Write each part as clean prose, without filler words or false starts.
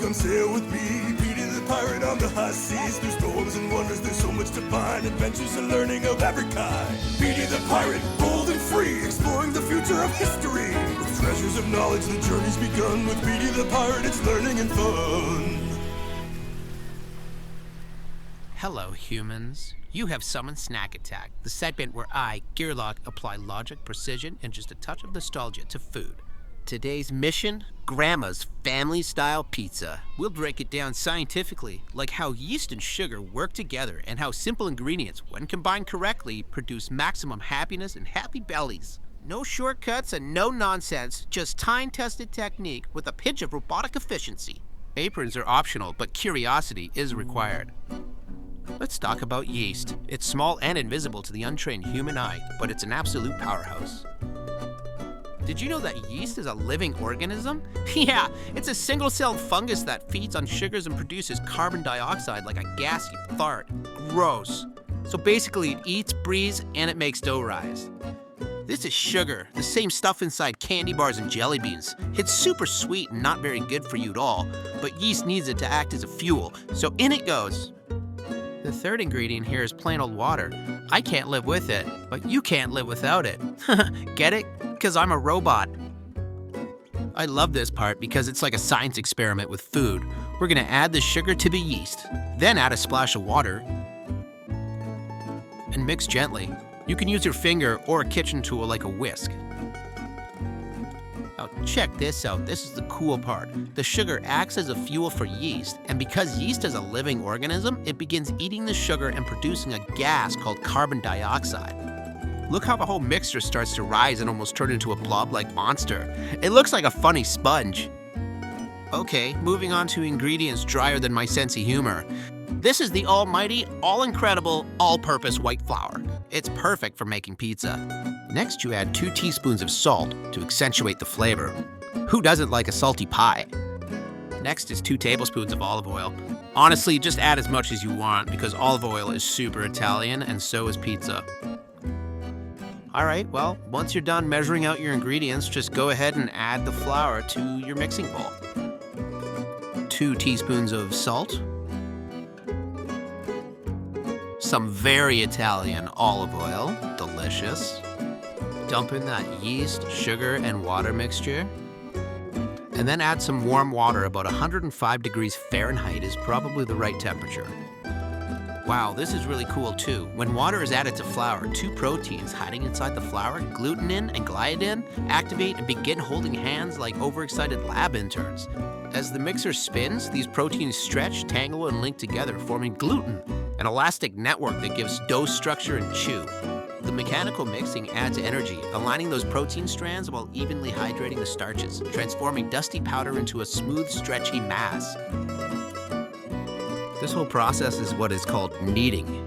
come sail with me. Petey the pirate on the high seas. Through storms and wonders, there's so much to find. Adventures and learning of every kind. Petey the pirate, bold and free, exploring the future of history. With treasures of knowledge, the journey's begun. With Petey the pirate, it's learning and fun. Hello, humans. You have summoned Snack Attack, the segment where I, Gearlock, apply logic, precision, and just a touch of nostalgia to food. Today's mission? Grandma's family-style pizza. We'll break it down scientifically, like how yeast and sugar work together and how simple ingredients, when combined correctly, produce maximum happiness and happy bellies. No shortcuts and no nonsense, just time-tested technique with a pinch of robotic efficiency. Aprons are optional, but curiosity is required. Let's talk about yeast. It's small and invisible to the untrained human eye, but it's an absolute powerhouse. Did you know that yeast is a living organism? Yeah, it's a single-celled fungus that feeds on sugars and produces carbon dioxide like a gassy fart. Gross. So basically it eats, breathes, and it makes dough rise. This is sugar, the same stuff inside candy bars and jelly beans. It's super sweet and not very good for you at all, but yeast needs it to act as a fuel, so in it goes. The third ingredient here is plain old water. I can't live with it, but you can't live without it. Get it? Because I'm a robot. I love this part because it's like a science experiment with food. We're gonna add the sugar to the yeast, then add a splash of water, and mix gently. You can use your finger or a kitchen tool like a whisk. Now check this out, this is the cool part. The sugar acts as a fuel for yeast, and because yeast is a living organism, it begins eating the sugar and producing a gas called carbon dioxide. Look how the whole mixture starts to rise and almost turn into a blob-like monster. It looks like a funny sponge. Okay, moving on to ingredients drier than my sense of humor. This is the almighty, all-incredible, all-purpose white flour. It's perfect for making pizza. Next, you add 2 teaspoons of salt to accentuate the flavor. Who doesn't like a salty pie? Next is 2 tablespoons of olive oil. Honestly, just add as much as you want because olive oil is super Italian and so is pizza. Alright, well, once you're done measuring out your ingredients, just go ahead and add the flour to your mixing bowl. 2 teaspoons of salt. Some very Italian olive oil, delicious. Dump in that yeast, sugar, and water mixture. And then add some warm water. About 105 degrees Fahrenheit is probably the right temperature. Wow, this is really cool too. When water is added to flour, 2 proteins hiding inside the flour, glutenin and gliadin, activate and begin holding hands like overexcited lab interns. As the mixer spins, these proteins stretch, tangle, and link together, forming gluten, an elastic network that gives dough structure and chew. The mechanical mixing adds energy, aligning those protein strands while evenly hydrating the starches, transforming dusty powder into a smooth, stretchy mass. This whole process is what is called kneading.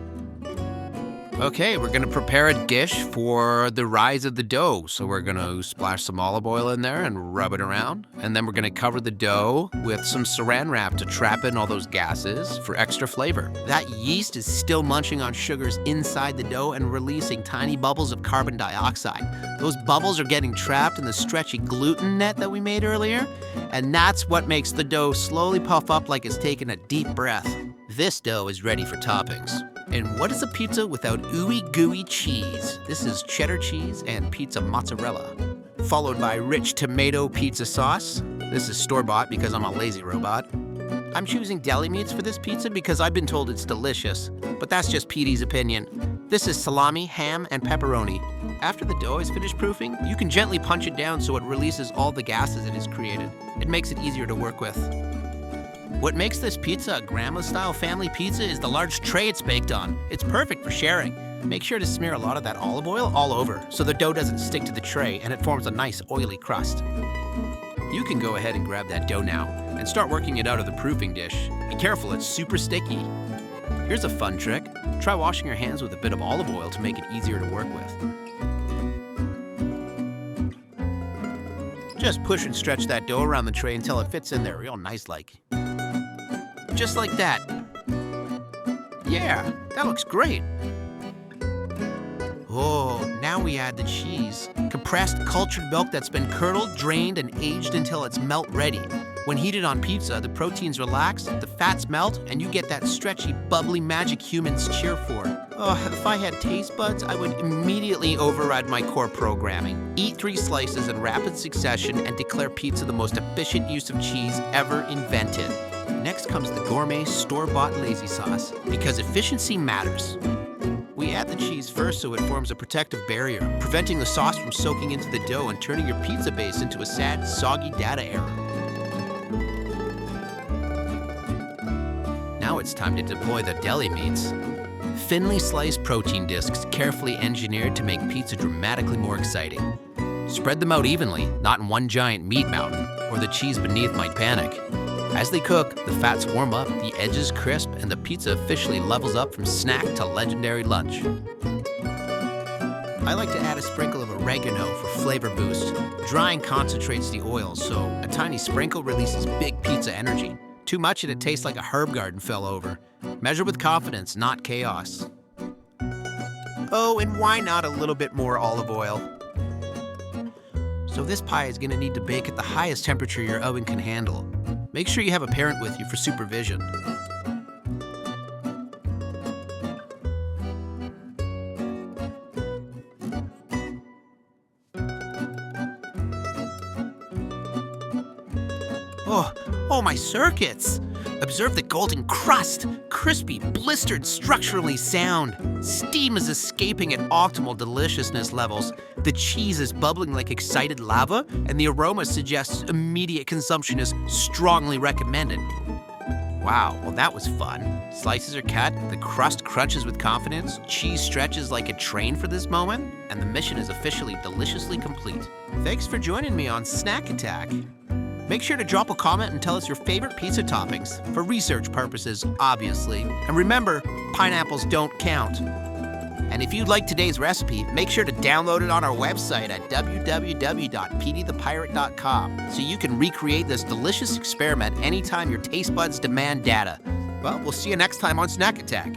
Okay, we're gonna prepare a dish for the rise of the dough. So we're gonna splash some olive oil in there and rub it around. And then we're gonna cover the dough with some saran wrap to trap in all those gases for extra flavor. That yeast is still munching on sugars inside the dough and releasing tiny bubbles of carbon dioxide. Those bubbles are getting trapped in the stretchy gluten net that we made earlier. And that's what makes the dough slowly puff up like it's taking a deep breath. This dough is ready for toppings. And what is a pizza without ooey gooey cheese? This is cheddar cheese and pizza mozzarella, followed by rich tomato pizza sauce. This is store-bought because I'm a lazy robot. I'm choosing deli meats for this pizza because I've been told it's delicious, but that's just Petey's opinion. This is salami, ham, and pepperoni. After the dough is finished proofing, you can gently punch it down so it releases all the gases it has created. It makes it easier to work with. What makes this pizza a grandma-style family pizza is the large tray it's baked on. It's perfect for sharing. Make sure to smear a lot of that olive oil all over so the dough doesn't stick to the tray and it forms a nice oily crust. You can go ahead and grab that dough now and start working it out of the proofing dish. Be careful, it's super sticky. Here's a fun trick. Try washing your hands with a bit of olive oil to make it easier to work with. Just push and stretch that dough around the tray until it fits in there real nice-like. Just like that. Yeah, that looks great. Oh, now we add the cheese. Compressed cultured milk that's been curdled, drained, and aged until it's melt ready. When heated on pizza, the proteins relax, the fats melt, and you get that stretchy, bubbly magic humans cheer for. Oh, if I had taste buds, I would immediately override my core programming. Eat 3 slices in rapid succession and declare pizza the most efficient use of cheese ever invented. Next comes the gourmet store-bought lazy sauce, because efficiency matters. We add the cheese first so it forms a protective barrier, preventing the sauce from soaking into the dough and turning your pizza base into a sad, soggy data error. Now it's time to deploy the deli meats. Thinly sliced protein discs carefully engineered to make pizza dramatically more exciting. Spread them out evenly, not in one giant meat mountain, or the cheese beneath might panic. As they cook, the fats warm up, the edges crisp, and the pizza officially levels up from snack to legendary lunch. I like to add a sprinkle of oregano for flavor boost. Drying concentrates the oil, so a tiny sprinkle releases big pizza energy. Too much and it tastes like a herb garden fell over. Measure with confidence, not chaos. Oh, and why not a little bit more olive oil? So this pie is gonna need to bake at the highest temperature your oven can handle. Make sure you have a parent with you for supervision. Oh, my circuits! Observe the golden crust, crispy, blistered, structurally sound. Steam is escaping at optimal deliciousness levels. The cheese is bubbling like excited lava, and the aroma suggests immediate consumption is strongly recommended. Wow, well that was fun. Slices are cut, the crust crunches with confidence, cheese stretches like a train for this moment, and the mission is officially deliciously complete. Thanks for joining me on Snack Attack. Make sure to drop a comment and tell us your favorite pizza toppings, for research purposes, obviously. And remember, pineapples don't count. And if you like today's recipe, make sure to download it on our website at www.peteythepirate.com so you can recreate this delicious experiment anytime your taste buds demand data. Well, we'll see you next time on Snack Attack.